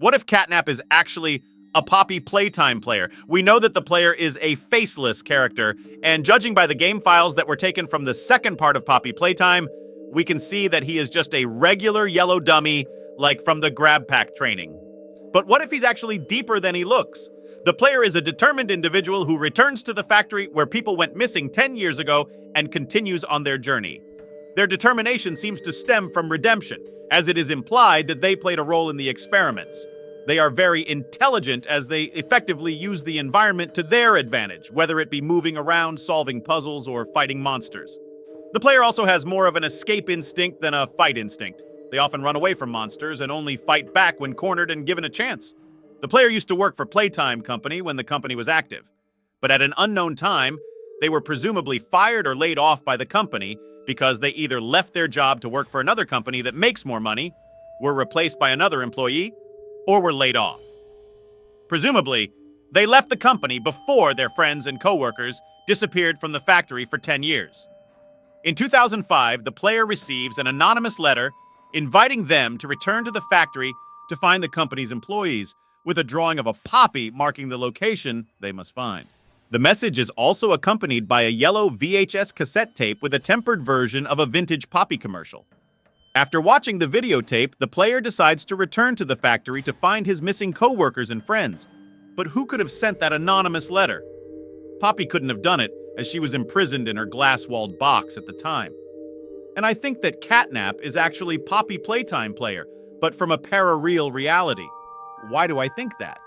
What if Catnap is actually a Poppy Playtime player? We know that the player is a faceless character, and judging by the game files that were taken from the second part of Poppy Playtime, we can see that he is just a regular yellow dummy, like from the GrabPack training. But what if he's actually deeper than he looks? The player is a determined individual who returns to the factory where people went missing 10 years ago and continues on their journey. Their determination seems to stem from redemption, as it is implied that they played a role in the experiments. They are very intelligent as they effectively use the environment to their advantage, whether it be moving around, solving puzzles, or fighting monsters. The player also has more of an escape instinct than a fight instinct. They often run away from monsters and only fight back when cornered and given a chance. The player used to work for Playtime Company when the company was active. But at an unknown time, they were presumably fired or laid off by the company because they either left their job to work for another company that makes more money, were replaced by another employee, or were laid off. Presumably, they left the company before their friends and coworkers disappeared from the factory for 10 years. In 2005, the player receives an anonymous letter inviting them to return to the factory to find the company's employees, with a drawing of a poppy marking the location they must find. The message is also accompanied by a yellow VHS cassette tape with a tempered version of a vintage Poppy commercial. After watching the videotape, the player decides to return to the factory to find his missing coworkers and friends. But who could have sent that anonymous letter? Poppy couldn't have done it, as she was imprisoned in her glass-walled box at the time. And I think that Catnap is actually Poppy Playtime player, but from a parareal reality. Why do I think that?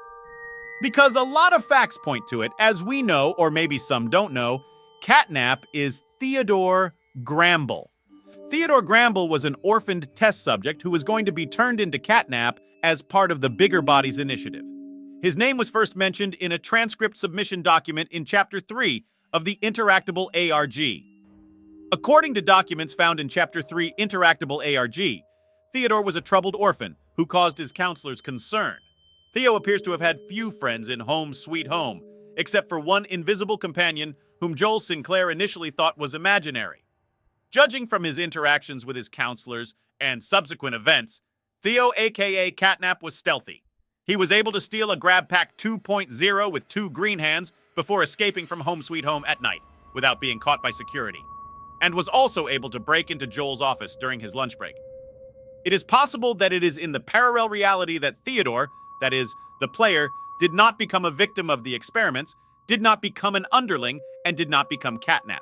Because a lot of facts point to it. As we know, or maybe some don't know, Catnap is Theodore Gramble. Theodore Gramble was an orphaned test subject who was going to be turned into Catnap as part of the Bigger Bodies initiative. His name was first mentioned in a transcript submission document in Chapter 3 of the Interactable ARG. According to documents found in Chapter 3 Interactable ARG, Theodore was a troubled orphan who caused his counselors concern. Theo appears to have had few friends in Home Sweet Home, except for one invisible companion whom Joel Sinclair initially thought was imaginary. Judging from his interactions with his counselors and subsequent events, Theo, aka Catnap, was stealthy. He was able to steal a GrabPack 2.0 with 2 green hands before escaping from Home Sweet Home at night, without being caught by security, and was also able to break into Joel's office during his lunch break. It is possible that it is in the parallel reality that Theodore, that is, the player, did not become a victim of the experiments, did not become an underling, and did not become Catnap.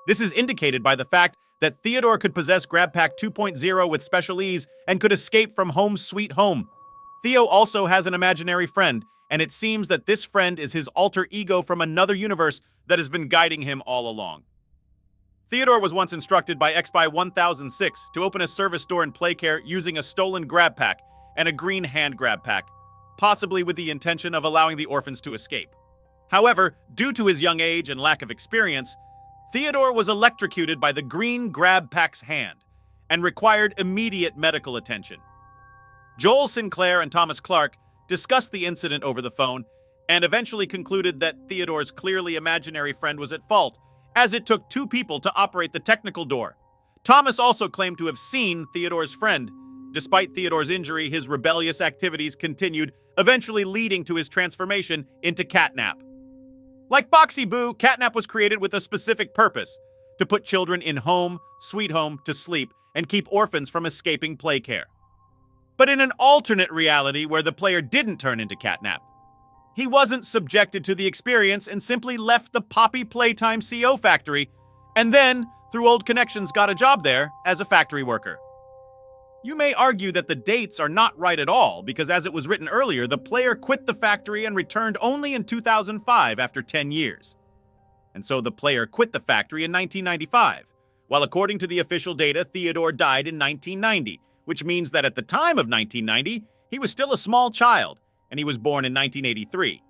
This is indicated by the fact that Theodore could possess GrabPack 2.0 with special ease and could escape from Home Sweet Home. Theo also has an imaginary friend, and it seems that this friend is his alter ego from another universe that has been guiding him all along. Theodore was once instructed by XBY 1006 to open a service door in Playcare using a stolen GrabPack and a green hand GrabPack, possibly with the intention of allowing the orphans to escape. However, due to his young age and lack of experience, Theodore was electrocuted by the green GrabPack's hand and required immediate medical attention. Joel Sinclair and Thomas Clark discussed the incident over the phone and eventually concluded that Theodore's clearly imaginary friend was at fault, as it took 2 people to operate the technical door. Thomas also claimed to have seen Theodore's friend. Despite Theodore's injury, his rebellious activities continued, eventually leading to his transformation into Catnap. Like Boxy Boo, Catnap was created with a specific purpose: to put children in Home Sweet Home to sleep and keep orphans from escaping Playcare. But in an alternate reality where the player didn't turn into Catnap, he wasn't subjected to the experience and simply left the Poppy Playtime CO factory, and then, through old connections, got a job there as a factory worker. You may argue that the dates are not right at all, because as it was written earlier, the player quit the factory and returned only in 2005 after 10 years. And so the player quit the factory in 1995, while according to the official data, Theodore died in 1990, which means that at the time of 1990, he was still a small child, and he was born in 1983.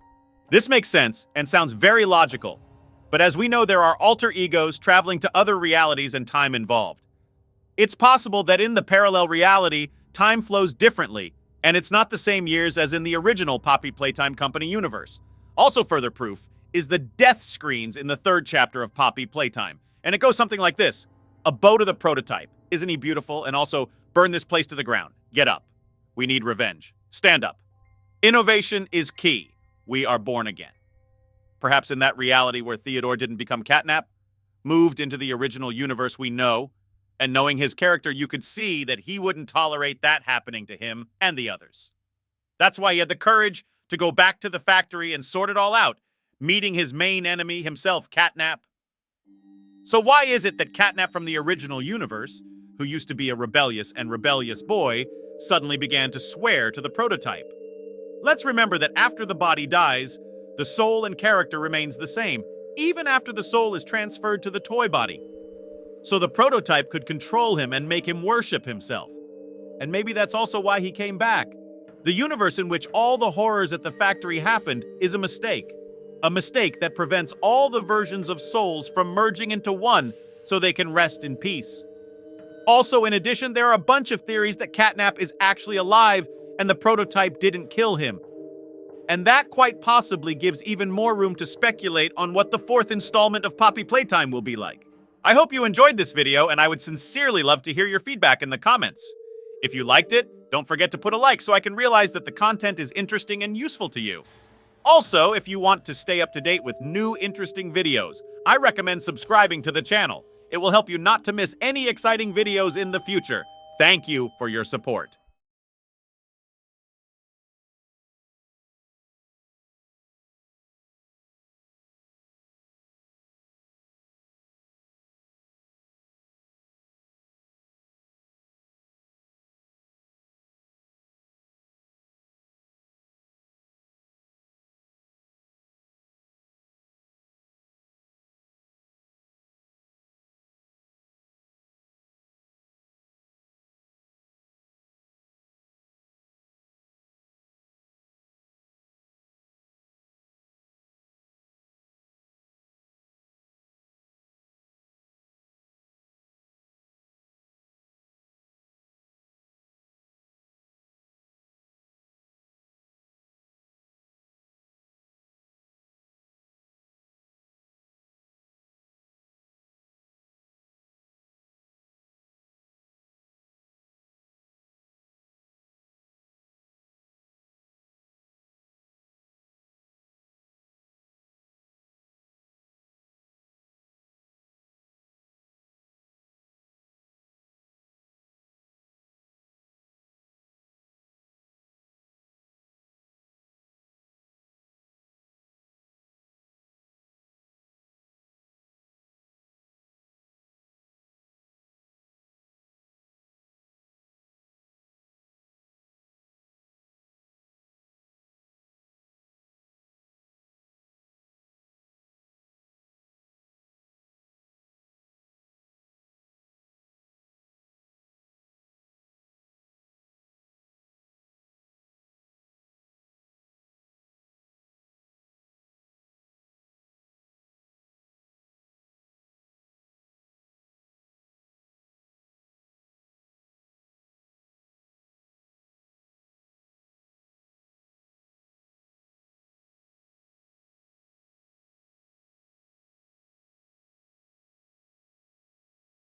This makes sense and sounds very logical, but as we know, there are alter egos traveling to other realities and time involved. It's possible that in the parallel reality, time flows differently, and it's not the same years as in the original Poppy Playtime Company universe. Also further proof is the death screens in the 3rd chapter of Poppy Playtime, and it goes something like this: a bow to the prototype. Isn't he beautiful? And also, burn this place to the ground. Get up. We need revenge. Stand up. Innovation is key. We are born again. Perhaps in that reality where Theodore didn't become Catnap, moved into the original universe we know, and knowing his character, you could see that he wouldn't tolerate that happening to him and the others. That's why he had the courage to go back to the factory and sort it all out, meeting his main enemy himself, Catnap. So why is it that Catnap from the original universe, who used to be a rebellious boy, suddenly began to swear to the prototype? Let's remember that after the body dies, the soul and character remains the same, even after the soul is transferred to the toy body. So the prototype could control him and make him worship himself. And maybe that's also why he came back. The universe in which all the horrors at the factory happened is a mistake. A mistake that prevents all the versions of souls from merging into one so they can rest in peace. Also, in addition, there are a bunch of theories that Catnap is actually alive and the prototype didn't kill him. And that quite possibly gives even more room to speculate on what the fourth installment of Poppy Playtime will be like. I hope you enjoyed this video, and I would sincerely love to hear your feedback in the comments. If you liked it, don't forget to put a like so I can realize that the content is interesting and useful to you. Also, if you want to stay up to date with new interesting videos, I recommend subscribing to the channel. It will help you not to miss any exciting videos in the future. Thank you for your support.